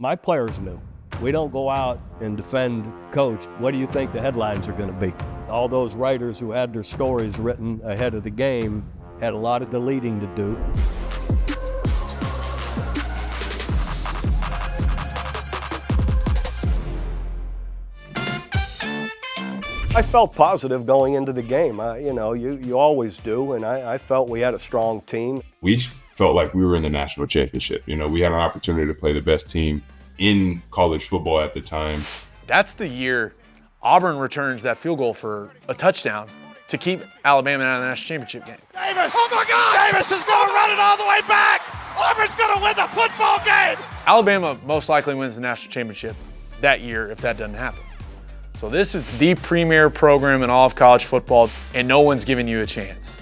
My players knew. We don't go out and defend coach. What do you think the headlines are going to be? All those writers who had their stories written ahead of the game had a lot of deleting to do. I felt positive going into the game. You always do, and I felt we had a strong team. We felt like we were in the national championship. We had an opportunity to play the best team in college football at the time. That's the year Auburn returns that field goal for a touchdown to keep Alabama out of the national championship game. Davis! Oh my God! Davis is going to run it all the way back! Auburn's going to win the football game! Alabama most likely wins the national championship that year if that doesn't happen. So this is the premier program in all of college football, and no one's giving you a chance.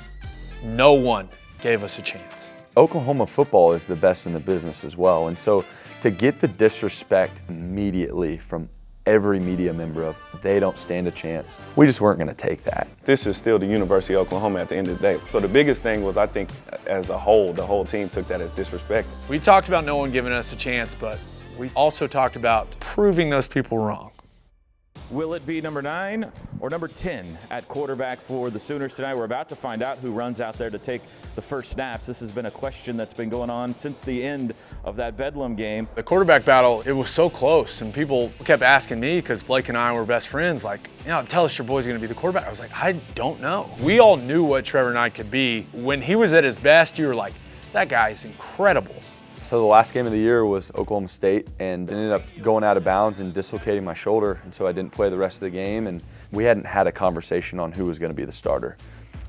No one gave us a chance. Oklahoma football is the best in the business as well, and so to get the disrespect immediately from every media member of they don't stand a chance, we just weren't going to take that. This is still the University of Oklahoma at the end of the day. So the biggest thing was, I think, as a whole, the whole team took that as disrespect. We talked about no one giving us a chance, but we also talked about proving those people wrong. Will it be number 9 or number 10 at quarterback for the Sooners tonight? We're about to find out who runs out there to take the first snaps. This has been a question that's been going on since the end of that Bedlam game. The quarterback battle, it was so close, and people kept asking me, because Blake and I were best friends, tell us your boy's going to be the quarterback. I was like, I don't know. We all knew what Trevor Knight could be. When he was at his best, you were like, that guy is incredible. So the last game of the year was Oklahoma State, and ended up going out of bounds and dislocating my shoulder, and so I didn't play the rest of the game, and we hadn't had a conversation on who was going to be the starter.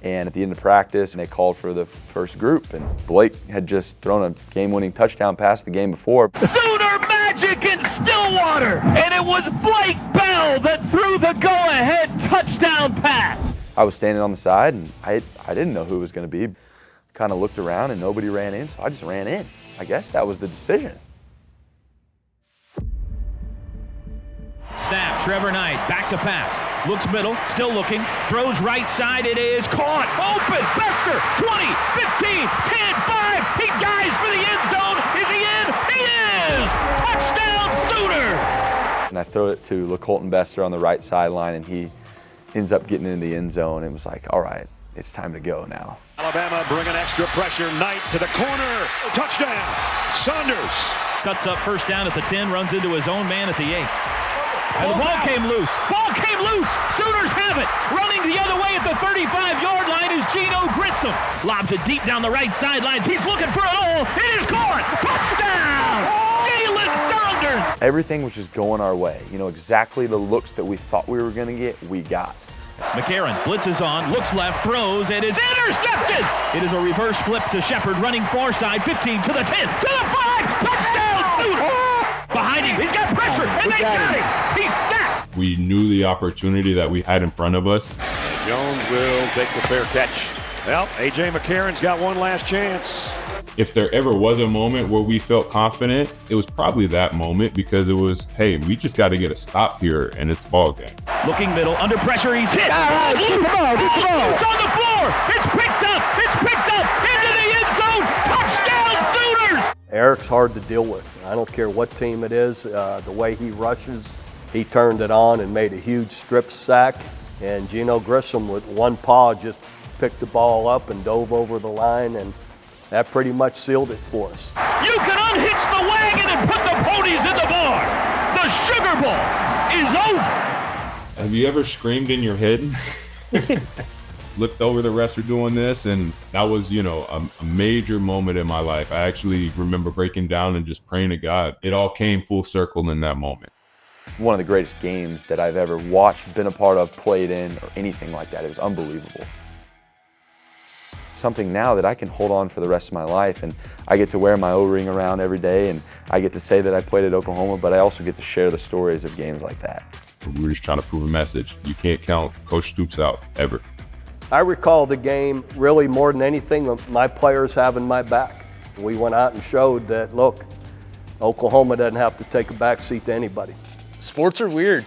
And at the end of practice, they called for the first group, and Blake had just thrown a game-winning touchdown pass the game before. Sooner magic in Stillwater, and it was Blake Bell that threw the go-ahead touchdown pass. I was standing on the side, and I didn't know who it was going to be. Kind of looked around, and nobody ran in, so I just ran in. I guess that was the decision. Snap, Trevor Knight, back to pass. Looks middle, still looking, throws right side, it is caught, open, Bester, 20, 15, 10, 5, he dives for the end zone, is he in? He is! Touchdown Sooners! And I throw it to LaColton Bester on the right sideline, and he ends up getting in the end zone, and was like, all right, it's time to go now. Alabama bringing extra pressure. Knight to the corner. Touchdown. Saunders. Cuts up first down at the 10, runs into his own man at the 8. And the ball came loose. Ball came loose. Sooners have it. Running the other way at the 35-yard line is Geno Grissom. Lobs it deep down the right sidelines. He's looking for it all. It is caught. Touchdown. Jalen Saunders. Everything was just going our way. Exactly the looks that we thought we were going to get, we got. McCarron blitzes on, looks left, throws, and is intercepted! It is a reverse flip to Shepard, running far side, 15 to the 10, to the 5! Touchdown, Sooners! Behind him, he's got pressure, and they got him! He's sacked! We knew the opportunity that we had in front of us. Jones will take the fair catch. Well, A.J. McCarron's got one last chance. If there ever was a moment where we felt confident, it was probably that moment, because it was, hey, we just got to get a stop here, and it's ball game. Looking middle, under pressure, he's hit. Loose on the floor. It's picked up into the end zone. Touchdown, Sooners! Eric's hard to deal with. I don't care what team it is. The way he rushes, he turned it on and made a huge strip sack. And Geno Grissom, with one paw, just picked the ball up and dove over the line, and that pretty much sealed it for us. You can unhitch the wagon and put the ponies in the barn. The Sugar Bowl is over. Have you ever screamed in your head? Looked over, the rest were doing this, and that was, a major moment in my life. I actually remember breaking down and just praying to God. It all came full circle in that moment. One of the greatest games that I've ever watched, been a part of, played in, or anything like that. It was unbelievable. Something now that I can hold on for the rest of my life, and I get to wear my O-ring around every day, and I get to say that I played at Oklahoma, but I also get to share the stories of games like that. We were just trying to prove a message. You can't count Coach Stoops out, ever. I recall the game really more than anything, my players having my back. We went out and showed that, look, Oklahoma doesn't have to take a back seat to anybody. Sports are weird.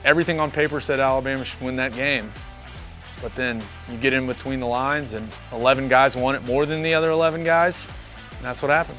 Everything on paper said Alabama should win that game. But then you get in between the lines, and 11 guys want it more than the other 11 guys, and that's what happens.